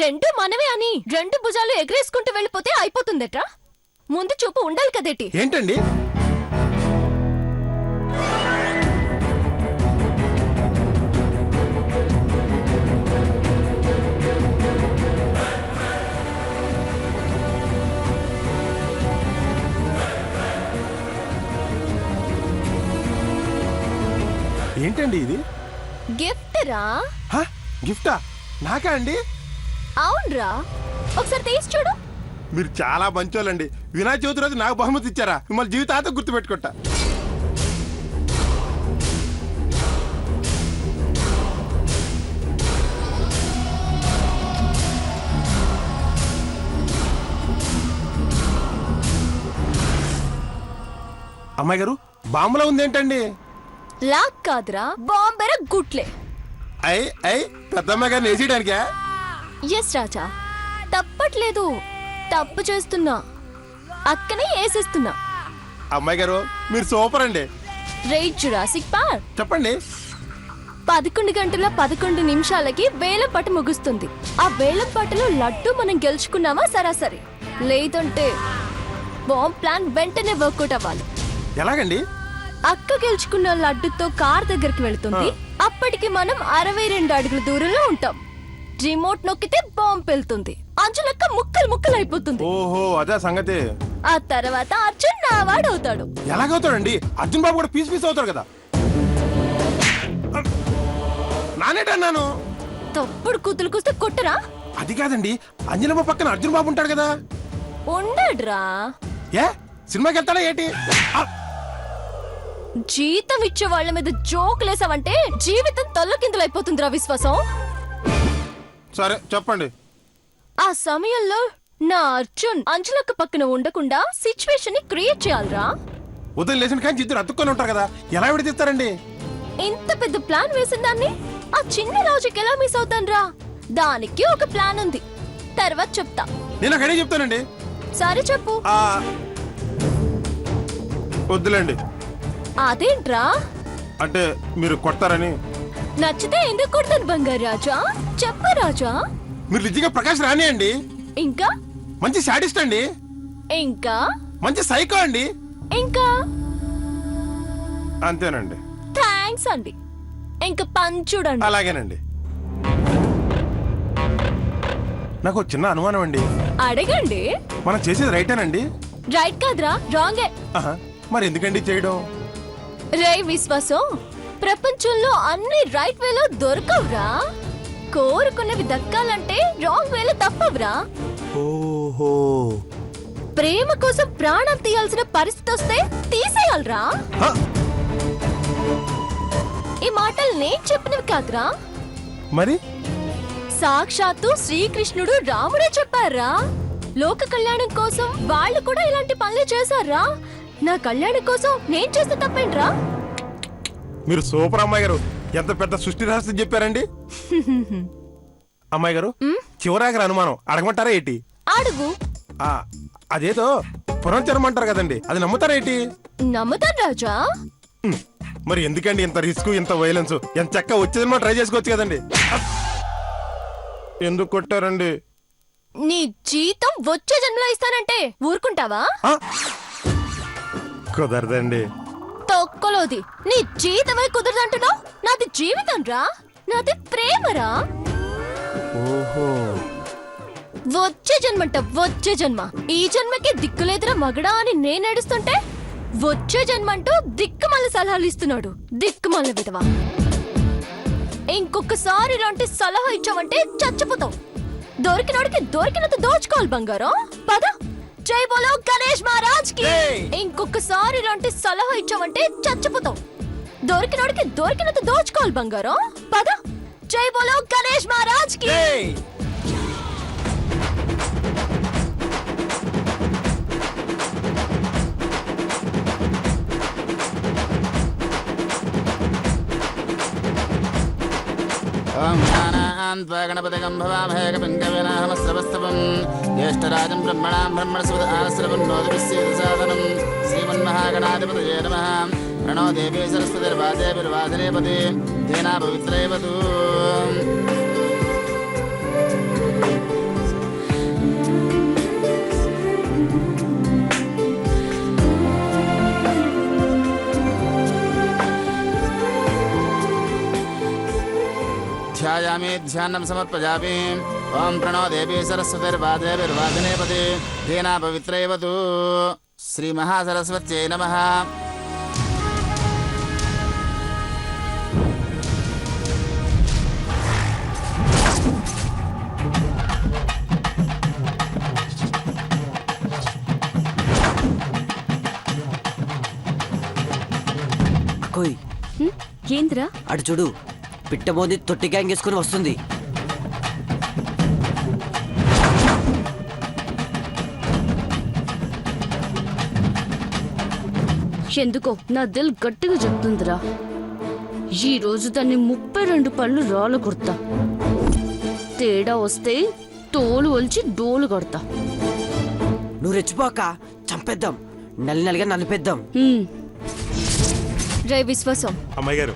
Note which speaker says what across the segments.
Speaker 1: రెండు మనవే అని రెండు భుజాలు ఎగరేసుకుంటూ వెళ్ళిపోతే అయిపోతుందట్రా. ముందు చూపు ఉండాలి కదేటి.
Speaker 2: ఏంటండి ఏంటండి ఇది?
Speaker 1: గిఫ్ట్ రా.
Speaker 2: గిఫ్టా? నాకా అండి?
Speaker 1: అవునరా, ఒకసారి తీసి చూడు.
Speaker 2: మీరు చాలా మంచోళ్ళండి. వినాయక చవితి రోజు నాకు బహుమతి ఇచ్చారా? మిమ్మల్ని జీవితాంతం గుర్తుపెట్టుకుంటా. అమ్మాయి గారు, బాంబులో ఉందేంటండి?
Speaker 1: లాక్ కాదురా, బాంబెర గుట్లే.
Speaker 2: పెద్దమ్మాయి గారిని వేసేయడానికా?
Speaker 1: ఎస్ రాజా, తప్పట్లేదు. తప్పు చేస్తున్నా, అక్కనే వేసేస్తున్నా.
Speaker 2: అమ్మాయి గారు, మీరు సూపర్ అండి.
Speaker 1: Rate Jurassic park.
Speaker 2: చెప్పండి.
Speaker 1: 11 గంటల 11 నిమిషాలకి వేలం పాట ముగుస్తుంది. ఆ వేలం పాటలో లడ్డు మనం గెలుచుకున్నామా సరాసరి, లేదంటే బాంబ్ ప్లాన్ వెంటనే వర్కౌట్ అవ్వాలి.
Speaker 2: ఎలాగండి?
Speaker 1: అక్క గెలుచుకున్న లడ్డుతో కార్ దగ్గరికి వెళుతుంది. అప్పటికి మనం 62 అడుగుల దూరంలో ఉంటాం. రిమోట్ నొక్కితే బాంబ్ వెళ్తుంది. అంజులక్క ముక్కలు ముక్కలు అయిపోతుంది.
Speaker 2: ఓహో, అదే సంగతి.
Speaker 1: ఆ తర్వాత అర్జున్ నావాడు అవుతాడు.
Speaker 2: ఎలాగవుతాడండి? అర్జున్ బాబు కూడా పీస్ పీస్ అవుతాడు కదా. నానేటన్నాను.
Speaker 1: తప్పుడు కూతులు కూస్తే కొట్టరా?
Speaker 2: అది కాదండి, అంజనమ్మ పక్కన అర్జున్ బాబు ఉంటాడు కదా.
Speaker 1: ఉండడ్రా.
Speaker 2: ఏ సినిమాకి వెళ్తాడా ఏంటి?
Speaker 1: జీతం ఇచ్చే వాళ్ళ మీద జోకులేసావంటే జీవితం తల్లకిందులైపోతుందిరా విశ్వాసం.
Speaker 2: సరే చెప్పండి.
Speaker 1: ఆ సమయంలో నా అర్జున్ అంజలక్క పక్కన ఉండకుండా సిచ్యువేషన్ ని క్రియేట్ చేయాలరా.
Speaker 2: ఉదయం లేచిన కానీ ఇద్దరు అతుక్కొని ఉంటారు కదా, ఎలా విడదీస్తారండి?
Speaker 1: ఇంత పెద్ద ప్లాన్ వేసిన దాన్ని ఆ చిన్న లాజిక్ ఎలా మిస్ అవుతాన్రా? దానికి ఒక ప్లాన్ ఉంది, తర్వాత చెప్తా.
Speaker 2: నేను అక్కడే చెప్తానండి.
Speaker 1: సరే చెప్పు.
Speaker 2: వద్దులేండి.
Speaker 1: అదేంట్రా?
Speaker 2: అంటే మీరు కొడతారని.
Speaker 1: నచ్చితే ఎందుకు కొడతాను బంగారు రాజా? చెప్పు రాజా.
Speaker 2: మీరు నిజంగా ప్రకాష్ రాణి అండి.
Speaker 1: ఇంకా
Speaker 2: మంచి శాడిస్ట్ అండి.
Speaker 1: ఇంకా
Speaker 2: మంచి సైకో అండి.
Speaker 1: ఇంకా
Speaker 2: అంతేనండి.
Speaker 1: థ్యాంక్స్ అండి. ఇంకా పంచుడండి.
Speaker 2: అలాగేనండి. నాకు చిన్న అనుమానం అండి.
Speaker 1: అడగండి.
Speaker 2: మనం చేసేది రైటేనండి?
Speaker 1: రైట్ కాదురా, రాంగే.
Speaker 2: మరి ఎందుకండి చేయడం?
Speaker 1: రే విశ్వాసం, ప్రపంచంలో అన్ని రైట్ వేలో దొరకవురా. కోరుకున్నవి దక్కాలంటే రాంగ్ వేలో తప్పవురా.
Speaker 2: ఓహో,
Speaker 1: ప్రేమ కోసం ప్రాణం తీయాల్సిన పరిస్థితి వస్తే తీసేయాలరా. ఈ మాటలు నేను చెప్పినవి కాదురా,
Speaker 2: మరి
Speaker 1: సాక్షాత్తు శ్రీకృష్ణుడు రాముడే చెప్పారా. లోక కళ్యాణం కోసం వాళ్ళు కూడా ఇలాంటి పనులు చేశారా. నా కళ్యాణం కోసం నేను చేస్తే తప్పేంట్రా?
Speaker 2: మీరు సూపర్ అమ్మాయి గారు. ఎంత పెద్ద సృష్టి రహస్యం చెప్పారండి. అమ్మాయి గారు, చివరాగర అనుమానం అడగమంటారా ఏంటి?
Speaker 1: అడుగు.
Speaker 2: అదేదో పునర్జన్మ అంటారు కదండి, అది నమ్ముతారా ఏంటి?
Speaker 1: నమ్ముతాను రాజా.
Speaker 2: మరి ఎందుకండి ఇంత రిస్క్, ఇంత వైలెన్స్? ఎంత చక్క వచ్చేదన్నమా ట్రై చేసుకోవచ్చు కదండి. ఎందుకు కొట్టారండి?
Speaker 1: నీ జీతం వచ్చే జన్మలో ఇస్తానంటే ఊరుకుంటావా?
Speaker 2: కుదరదండి.
Speaker 1: తొక్కలోది. నీ జీతమే కుదరదంటున్నావు. నాది జీవితం రా, నాది ప్రేమరా.
Speaker 2: ఓహో,
Speaker 1: వచ్చే జన్మంట వచ్చే జన్మ. ఈ జన్మకి దిక్కులేదురా మగడా అని నేను నడుస్తుంటే వచ్చే జన్మంటూ దిక్కుమల్ల సలహాలు ఇస్తున్నాడు. దిక్కుమల్ల విధవా. ఇంకొకసారి ఇలాంటి సలహా ఇచ్చావంటే చచ్చిపోతావు. దొరికినోడికి దొరికినంత దోచుకోవాలి బంగారం. పద. జై బోలో గణేష్ మహారాజ్ కి. ఇంకొకసారి ఇలాంటి సలహా ఇచ్చావంటే చచ్చిపోతావు. దొరికినోడికి దొరికినంత దోచుకోవాలి బంగారం. పద. జై బోలో గణేష్ మహారాజ్ కి.
Speaker 3: ఓం జ్ఞానాన్వా గణపతిగం భవామహే కవిం కవినామస్రవస్తవం జ్యేష్ఠరాజం బ్రహ్మణాం బ్రహ్మణస్పద ఆశ్రవన్నోదవిశ్యేద సాధనం శ్రీమన్మహాగణాధిపతయే నమః ప్రణో దేవీ సరస్వతిర్వాదేవిర్వాదినేపతి తేనా పవిత్రైవతు ध्यायामि ध्यानं समर्पयामि। ओम प्रणो देवी सरस्वतीर्वादेवीर्वादिनेपति धेना पवित्रैवतु। श्री महासरस्वत्यै नमः।
Speaker 4: కోయ్
Speaker 1: ఏంద్రా
Speaker 4: అటు చూడు, పిట్టమోది తొట్టి గ్యాంగ్ వేసుకుని వస్తుంది.
Speaker 5: ఎందుకో నా దిల్ గట్టిగా చెప్తుందిరా, ఈ రోజు దాన్ని 32 పళ్ళు రాళ్ళు కొడతా. తేడా వస్తే తోలు ఒలిచి డోలు కొడతా.
Speaker 4: నువ్వు రెచ్చిపోక చంపేద్దాం, నలిగా నలిపేద్దాం.
Speaker 1: రే విశ్వాసం,
Speaker 2: అమ్మాయి గారు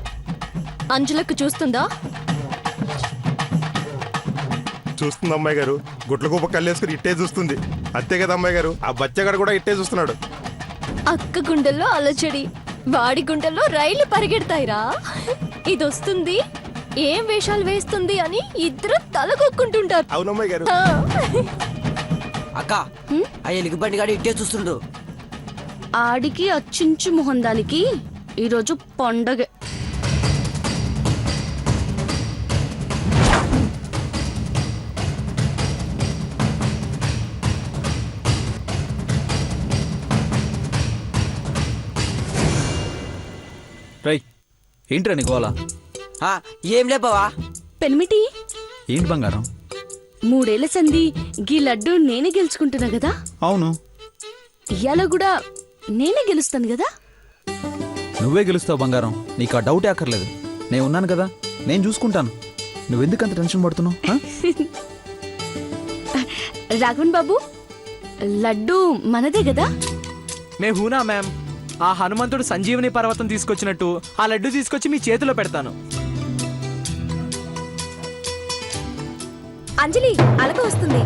Speaker 1: అంజలకు చూస్తుందా?
Speaker 2: చూస్తుంది అమ్మాయి గారు. గుట్ల గొప్ప కళ్ళేసుకుని ఇట్టే చూస్తుంది. అంతే కదా అమ్మాయి గారు, ఆ బచ్చగాడు కూడా ఇట్టే చూస్తున్నాడు.
Speaker 1: అక్క గుండెల్లో అలచడి, వాడి గుండెల్లో రైళ్లు పరిగెడతాయిరా. ఇది వస్తుంది, ఏం వేషాలు వేస్తుంది అని ఇద్దరు తలకొక్కుంటుంటారు.
Speaker 2: అవునమ్మాయి గారు.
Speaker 1: ఆ.
Speaker 4: అక్క ఆ ఎలుగుబండి గాడు ఇట్టే చూస్తుండు.
Speaker 5: ఆడికి అచ్చించు మొహం దానికి ఈరోజు పండగ.
Speaker 6: రై ఏంట్రా నీ గోలా?
Speaker 4: ఆ, ఏం లేబావా.
Speaker 5: పెనిమిటి
Speaker 6: ఏంటి బంగారం?
Speaker 5: 3 ఏళ్ల సంధి గీ లడ్డు నేనే గెలుచుకుంటున్నా కదా,
Speaker 6: అవును,
Speaker 5: ఇయ్యాల కూడా నేనే గెలుస్తాను కదా.
Speaker 6: నువ్వే గెలుస్తావు బంగారం, నీకు ఆ డౌటే అక్కర్లేదు. నేను ఉన్నాను కదా, నేను చూసుకుంటాను. నువ్వెందుకు అంత టెన్షన్ పడుతున్నావు?
Speaker 5: రాఘవన్ బాబు, లడ్డు మనదే కదా.
Speaker 7: మే హూనా మ్యామ్, ఆ హనుమంతుడు సంజీవని పర్వతం తీసుకొచ్చినట్టు ఆ లడ్డు తీసుకొచ్చి మీ చేతిలో పెడతాను.
Speaker 1: అంజలి అలక వస్తుంది.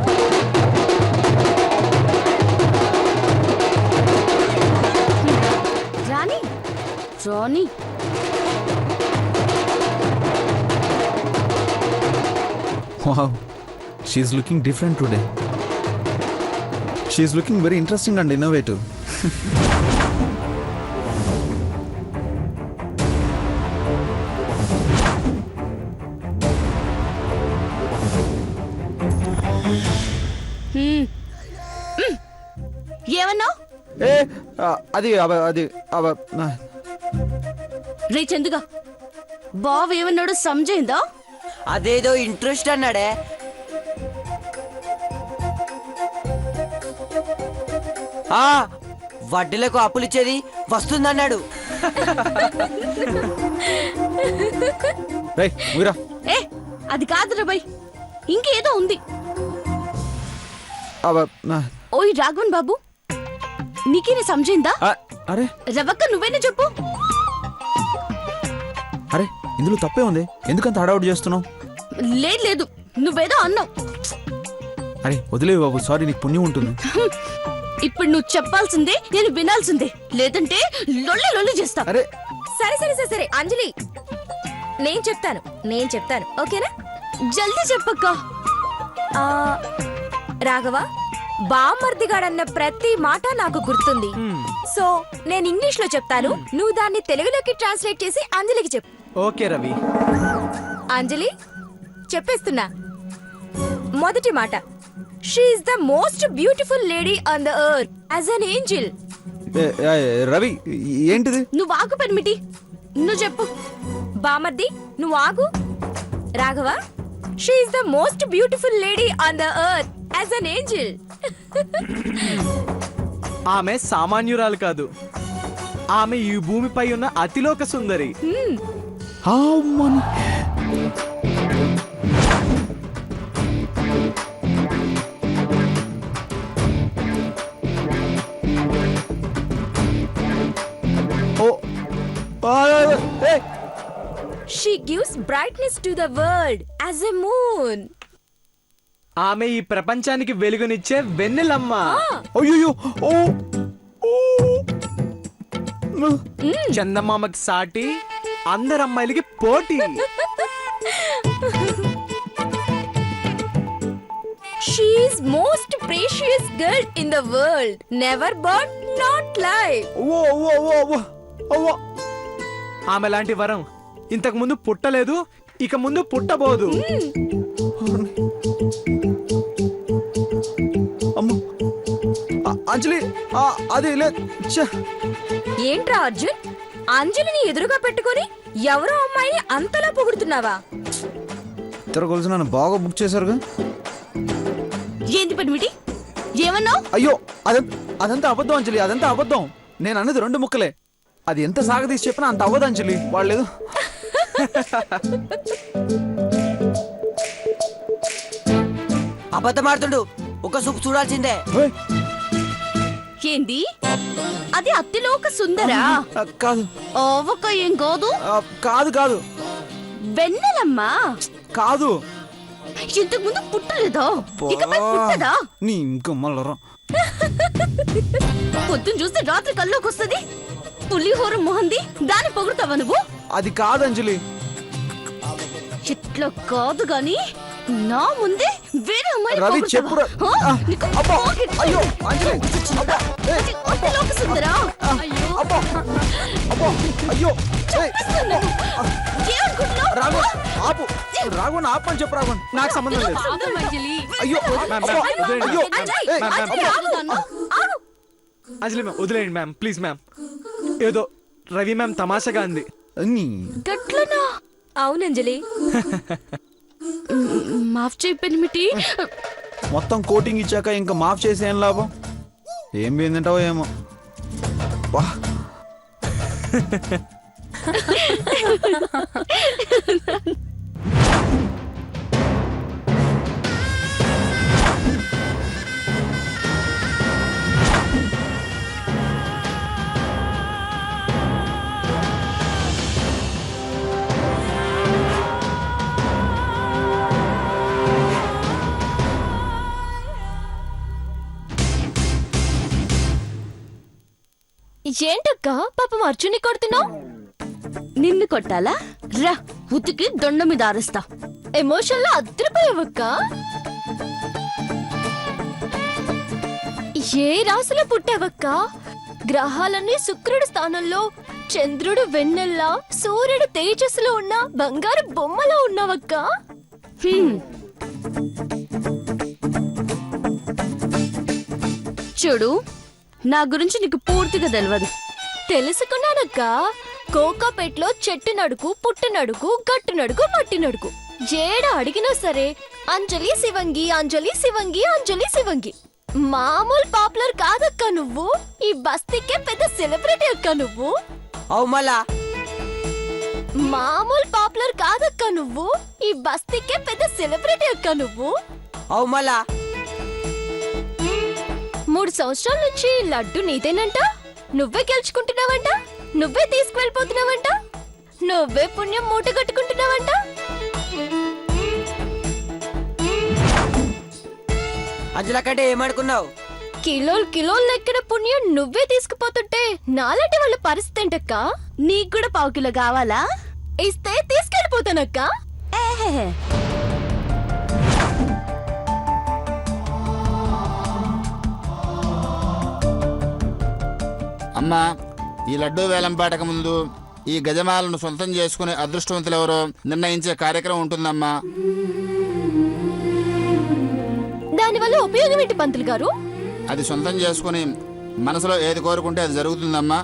Speaker 5: రాణి రాణి
Speaker 6: wow, she's looking different today. She's looking very interesting and innovative.
Speaker 5: ఏమన్నావు?
Speaker 6: అది అది
Speaker 5: రే చందుగా, బావ ఏమన్నాడు సమజైందా?
Speaker 4: అదేదో ఇంట్రెస్ట్ అన్నాడే. ఆ వడ్డీలకు అప్పులిచ్చేది వస్తుందన్నాడు.
Speaker 6: రై ఊరా.
Speaker 5: ఏ అది కాదురా బై, ఇంకేదో ఉంది. ఓయ్ రాఘవన్ బాబు, నీకేనే సమజైందా?
Speaker 6: అరే
Speaker 5: రవక్క నువ్వేనే చెప్పు.
Speaker 6: అరే ఇందులో తప్పే ఉంది, ఎందుకంత హడావుడి చేస్తున్నావు?
Speaker 5: లేదు లేదు, నువ్వేదో అన్నావు.
Speaker 6: అరే వదిలేవు బాబు, సారీ, నీకు పుణ్యం ఉంటుంది.
Speaker 5: ఇప్పుడు నువ్వు చెప్పాల్సిందే, నేను వినాల్సిందే, లేదంటే లొల్లి లొల్లి చేస్తా.
Speaker 6: అరే
Speaker 1: సరే సరే సరే సరే అంజలి, నేను చెప్తాను ఓకేనా?
Speaker 5: జల్దీ చెప్పక్క.
Speaker 1: ఆ, రాఘవ, బామ్మర్దిగాడన్న ప్రతి మాట నాకు గుర్తుంది. సో నేను ఇంగ్లీష్ లో చెప్తాను, నువ్వు దాన్ని తెలుగులోకి ట్రాన్స్లేట్ చేసి అంజలికి చెప్పు.
Speaker 7: ఓకే రవి.
Speaker 1: అంజలి చెప్పేస్తున్నా. మొదటి మాట, she is the most beautiful lady on the earth as an angel.
Speaker 6: Ravi ఏంటిది?
Speaker 5: నువ్వు ఆగు పెనిమిటి, నువ్వు చెప్పు.
Speaker 1: బామర్ది నువ్వు ఆగు. Raghava, she is the most beautiful lady on the earth as an angel.
Speaker 7: ఆమె సామాన్యురాలు కాదు, ఆమె ఈ భూమిపై ఉన్న Athiloka Sundari.
Speaker 1: She gives brightness to the world as a moon.
Speaker 7: ఆమె ఈ ప్రపంచానికి వెలుగునిచ్చే వెన్నెలమ్మ.
Speaker 6: అయ్యో ఓ ఓ.
Speaker 7: చందమామకి సాటి అందరు అమ్మాయిలకి పోటీ.
Speaker 1: She's most precious girl in the world, never burn, not live.
Speaker 6: ఓ ఓ ఓ ఓ ఓ.
Speaker 7: ఆమె లాంటి వరం ఇంతకు ముందు పుట్టలేదు, ఇక ముందు పుట్టబోదు.
Speaker 6: అమ్మో. అంజలి అది లేదు.
Speaker 1: ఏంట్రా అర్జున్, అంజలిని ఎదురుగా పెట్టుకొని ఎవరో అమ్మాయిని అంతలా పొగుడుతున్నావా?
Speaker 6: ఇద్దరు కలిసి నన్ను బాగా బుక్ చేశారుగా.
Speaker 5: ఏంది పనిమిటి? ఏమన్నావు?
Speaker 6: అయ్యో అదంతా అబద్ధం అంజలి, అదంతా అబద్ధం. నేను అన్నది 2 ముక్కలే. అది ఎంత సాగదీసి చెప్పినా అంత అవ్వదు అంజలి. వాళ్ళేదో
Speaker 4: అబద్ధమాడుతుండు. ఒక సుఖ చూడాల్సిందే.
Speaker 6: ఓయ్,
Speaker 5: ఏంది? అది అత్తిలోక సుందరా?
Speaker 6: కాదు
Speaker 5: ఓవక ఏం కాదు.
Speaker 6: కాదు కాదు
Speaker 5: వెన్నెలమ్మా
Speaker 6: కాదు.
Speaker 5: ఇంతకు ముందు పుట్టలేదా? ఇకపై పుట్టదా?
Speaker 6: నీ ఇంకా మళ్ళరా.
Speaker 5: పొద్దున్న చూస్తే రాత్రి కల్లోకి వస్తుంది. పులిహోర మొహంది దాన్ని పొగుడుతావా నువ్వు?
Speaker 6: అది కాదు అంజలి.
Speaker 5: ఇట్లా కాదు గాని నా ముందే వేరే అమ్మాయిని
Speaker 6: రవి
Speaker 5: పొగుడుతావా?
Speaker 6: చెప్పురా.
Speaker 5: ఆ? నీకు
Speaker 6: అబ్బా,
Speaker 5: పోకిరి.
Speaker 6: అయ్యో అంజలి. అబ్బా, ఏయ్,
Speaker 5: అది అత్తిలోక సుందరా? అయ్యో
Speaker 6: అబ్బా, అబ్బా, అయ్యో. ఏయ్,
Speaker 5: ఏమనుకుంటున్నావు?
Speaker 6: రాఘవన్ ఆపు. రాఘవన్ ఆపు అని చెప్పు. రాఘవన్
Speaker 7: నాకు సంబంధం లేదు.
Speaker 6: అయ్యో
Speaker 7: మ్యామ్,
Speaker 6: అబ్బా,
Speaker 7: వదిలేయండి.
Speaker 6: అయ్యో.
Speaker 5: అజయ్,
Speaker 6: ఏయ్,
Speaker 5: అజయ్,
Speaker 6: అబ్బా.
Speaker 5: ఆగు నన్ను. ఆగు.
Speaker 7: అంజలి మ్యామ్ వదిలేయండి మ్యామ్, ప్లీజ్ మ్యామ్. ఏదో రవి మ్యామ్ తమాషగా అంది.
Speaker 6: నీ
Speaker 5: గట్లనా?
Speaker 1: అవునంజలి,
Speaker 5: మాఫ్ చేయి పెనిమిటి.
Speaker 6: మొత్తం కోటింగ్ ఇచ్చాక ఇంకా మాఫ్ చేసి ఏం లాభం? ఏం పోయిందంటావో ఏమో. వా.
Speaker 1: ఏంటక్క పాపం అర్జున్ని కొడుతున్నావు?
Speaker 5: నిన్ను కొట్టాలా? రా ఉతికి దొండ మీద ఆరేస్తా.
Speaker 1: ఎమోషన్ లో అద్దరిపోయావక్క. ఏ రాశిలో పుట్టావక్క? గ్రహాలన్నీ శుక్రుడి స్థానంలో, చంద్రుడు వెన్నెల్లా, సూర్యుడు తేజస్సులో ఉన్న బంగారు బొమ్మలో ఉన్నావక్క.
Speaker 5: హ్మ్. చూడు, నా గురించి నీకు పూర్తిగా తెలియదు.
Speaker 1: తెలుసుకున్నానక్క. కోకాపేట్లో చెట్టు నడుకు, పుట్టు నడుకు, గట్టు నడుకు, మట్టి నడుకు, ఏడ అడిగినా సరే అంజలి శివంగి, అంజలి శివంగి, అంజలి శివంగి. మామూలు పాపులర్ కాదక్క నువ్వు. ఈ బస్తీకే పెద్ద సెలబ్రిటీ అక్క నువ్వు.
Speaker 4: అవు మళ్ళా
Speaker 1: మామూలు పాపులర్ కాదక్క నువ్వు. ఈ బస్తీకే పెద్ద సెలబ్రిటీ అక్క నువ్వు.
Speaker 4: అవు మళ్ళా
Speaker 1: 3 సంవత్సరాల నుంచి లడ్డు నీదేనంట. నువ్వే గెలుచుకుంటున్నావంట, నువ్వే తీసుకువెళ్ళిపోతున్నావంట, నువ్వే పుణ్యం మూట కట్టుకుంటున్నావంట.
Speaker 4: అంజల కంటే ఏమనుకున్నావు?
Speaker 1: కిలోలు లెక్కన పుణ్యం నువ్వే తీసుకుపోతుంటే నాలాంటి వాళ్ళ పరిస్థితి ఏంటక్క?
Speaker 5: నీకు కూడా 1/4 కిలో కావాలా?
Speaker 1: ఇస్తే తీసుకెళ్ళిపోతానక్క.
Speaker 5: ఏహే.
Speaker 3: అమ్మా, ఈ లడ్డూ వేలం పాటకు ముందు ఈ గజమాలను సొంతం చేసుకునే అదృష్టవంతులెవరో నిర్ణయించే కార్యక్రమం ఉంటుందమ్మా.
Speaker 1: దానివల్ల ఉపయోగం ఏంటి పంతులు గారు?
Speaker 3: అది సొంతం చేసుకుని మనసులో ఏది కోరుకుంటే అది జరుగుతుందమ్మా.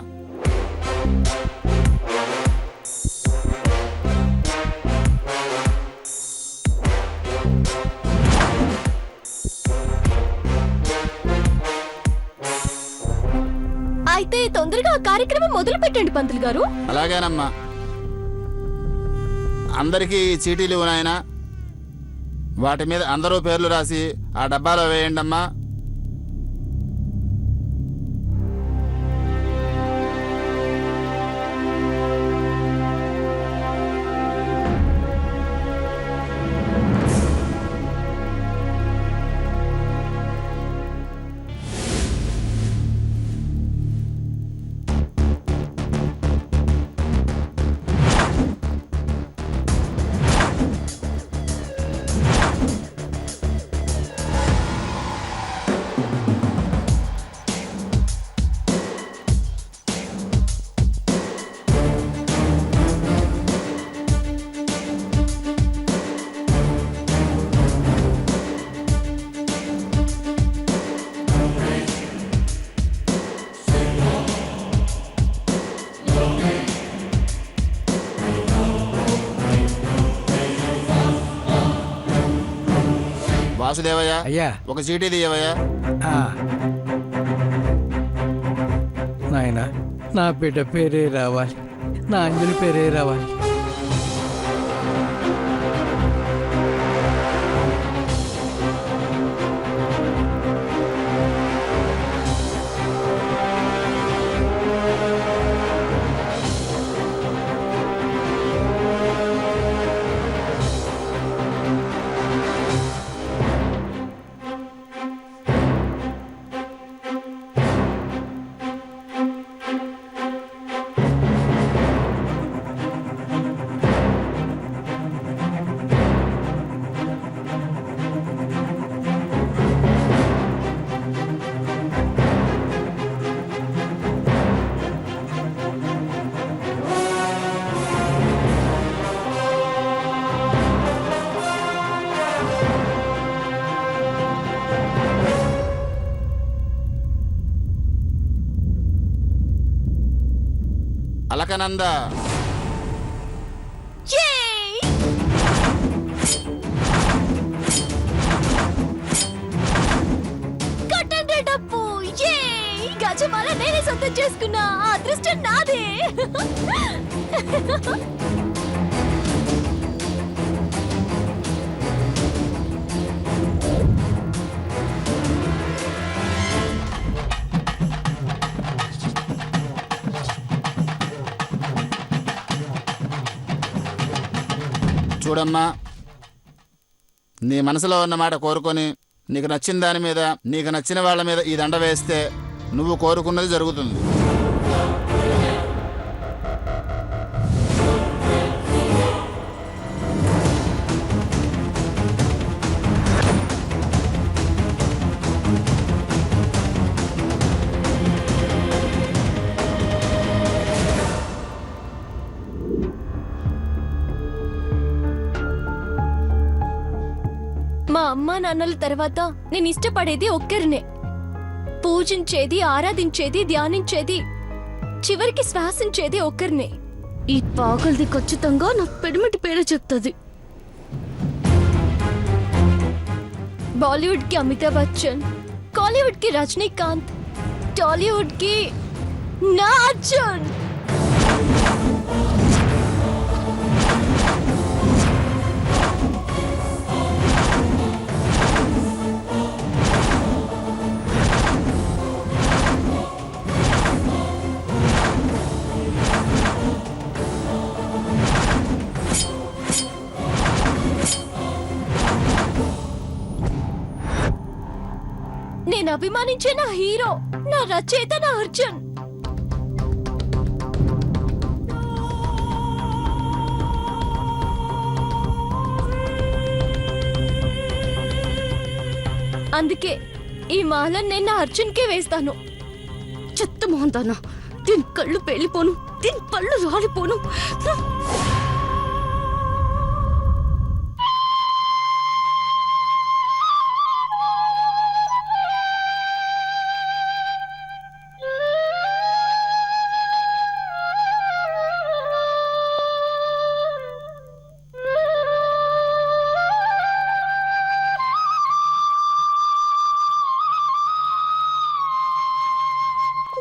Speaker 1: అయితే తొందరగా ఆ కార్యక్రమం మొదలు పెట్టండి పంతులు గారు.
Speaker 3: అలాగేనమ్మా. అందరికీ ఈ చీటీలు ఇవ్వనాయనా. వాటి మీద అందరూ పేర్లు రాసి ఆ డబ్బాలో వేయండి అమ్మా. వాసుదేవయ్య
Speaker 8: అయ్యా
Speaker 3: ఒక చీటీ తీయవయ్యా.
Speaker 8: నాయన నా బిడ్డ పేరే రావాలి, నా అంజలి పేరే రావాలి.
Speaker 3: అలకనంద
Speaker 1: Yay! కట్టండి డప్పు. Yay! గజమాల నేనే సొంతం చేసుకున్నా. ఆ అదృష్టం నాదే.
Speaker 3: చూడమ్మా, నీ మనసులో ఉన్న మాట కోరుకొని నీకు నచ్చిన దాని మీద, నీకు నచ్చిన వాళ్ళ మీద ఈ దండ వేస్తే నువ్వు కోరుకున్నది జరుగుతుంది.
Speaker 1: మా అమ్మా నాన్నల తర్వాత నేను ఇష్టపడేది ఒక్కరినే. పూజించేది, ఆరాధించేది, ధ్యానించేది, చివరికి శ్వాసించేది ఒక్కరినే.
Speaker 5: ఈ పాగల్ది ఖచ్చితంగా నా పెడిమిటి పేరే చెప్తుంది.
Speaker 1: బాలీవుడ్ కి అమితాబ్ బచ్చన్, కాలీవుడ్ కి రజనీకాంత్, టాలీవుడ్ కి నా అర్జున్. నేను అభిమానించే నా హీరో, నా రచయిత, నా అర్జున్. అందుకే ఈ మాలను నేను నా అర్జున్కే వేస్తాను.
Speaker 5: చెత్త మోహంతానా, దీని కళ్ళు పేలిపోను, దీని పళ్ళు రాలిపోను.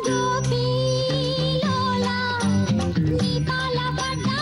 Speaker 1: గోపీ లోలా నీ పాల పడ్డా